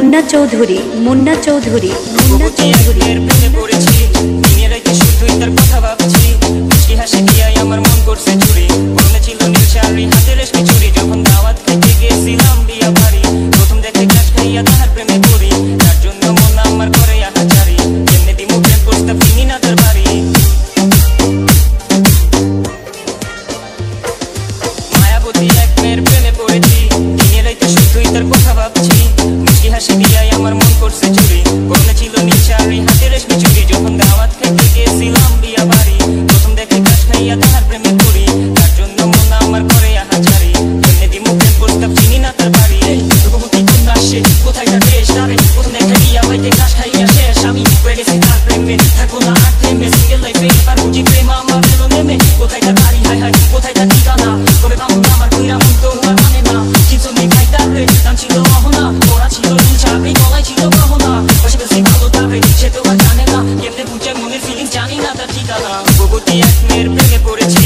মুন্না চৌধুরী মুন্না চৌধুরী মুন্না চৌধুরী প্রেমে পড়েছি দিনের রাতে শুধুই তার কথা ভাবছি মুচকি হাসি দিয়ে আমার মন করছে চুরি মনে ছিল নীল শাড়ি হাতে রেশমি চুড়ি যখন দাওয়াত খেতে গেছিলাম বিয়া বাড়ি প্রথম দেখে ঘাস খাইয়া তাহার প্রেমে পড়ি তার জন্য মন আমার করে আহাজারি এমনি দিমু প্রেম প্রস্তাব চিনি না তার বাড়ি মায়াবতী এক মেয়ের প্রেমে পড়েছি দিনের রাতে শুধুই তার কথা ভাবছি মুচকি হাসি দিয়ে আমার মন করছে চুরি মনে ছিল নীল শাড়ি হাতে রেশমি চুড়ি যখন দাওয়াত খেতে গেছিলাম বিয়া বাড়ি প্রথম দেখে ঘাস খাইয়া তাহার প্রেমে পড়ি তার জন্য মন আমার করে আহাজারি এমনি দিমু প্রেম প্রস্তাব চিনি না তার বাড়ি রূপবতী কন্যা সে কোথায় তার দেশ তারে প্রথম দেখা গিয়া বাইতে ঘাস খাইয়া শেষ আমি হয়ে গেছি তার প্রেমে থাকবো না আর থেমে সিঙ্গেল লাইফে আর বুঝি প্রেম আমার মেলো নেমে কোথায় তার বাড়ি হায় হায় কোথায় তার ঠিকানা তবে পাবো না আমার কইরা মন তো আর মানে না কিছু নেই ভাই তার রে নাম ছিল মোহনা ওরা ছিল নীল চাকরি গলায় ছিল গহনা বসে বসে ভালো তারে সে তো আর জানে না কেমনে বুঝে মনের ফিলিং জানি না তার ঠিকানা রূপবতী এক মেয়ের প্রেমে পড়েছি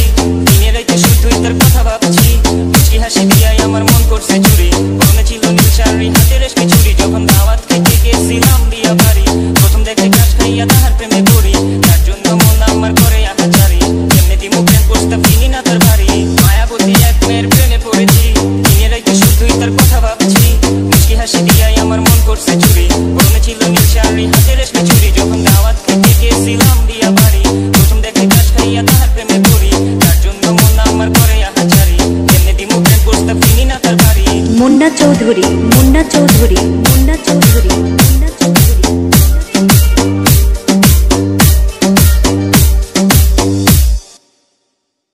দিনের রাতে শুধুই তার কথা ভাবছি মুচকি হাসি দিয়ে আমার মন করছে চুরি মনে ছিল নীল শাড়ি হাতে রেশমি চুড়ি যখন দাওয়াত খেতে গেছিলাম বিয়া বাড়ি প্রথম দেখে ঘাস খাইয়া তাহার প্রেমে পড়ি তার জন্য মন আমার করে আহাজারি এমনি দিমু প্রেম প্রস্তাব চিনি না তার বাড়ি মায়াবতী এক মেয়ের প্রেমে পড়েছি দিনের রাতে শুধুই তার কথা ভাবছি মুচকি হাসি দিয়ে আমার মন করছে চুরি মনে ছিল নীল শাড়ি হাতে রেশমি চুড়ি যখন দাওয়াত খেতে গেছিলাম বিয়া বাড়ি প্রথম দেখে ঘাস খাইয়া তাহার প্রেমে পড়ি তার জন্য মন আমার করে আহাজারি এমনি দিমু প্রেম প্রস্তাব চিনি না তার বাড়ি মুন্না চৌধুরী মুন্না চৌধুরী মুন্না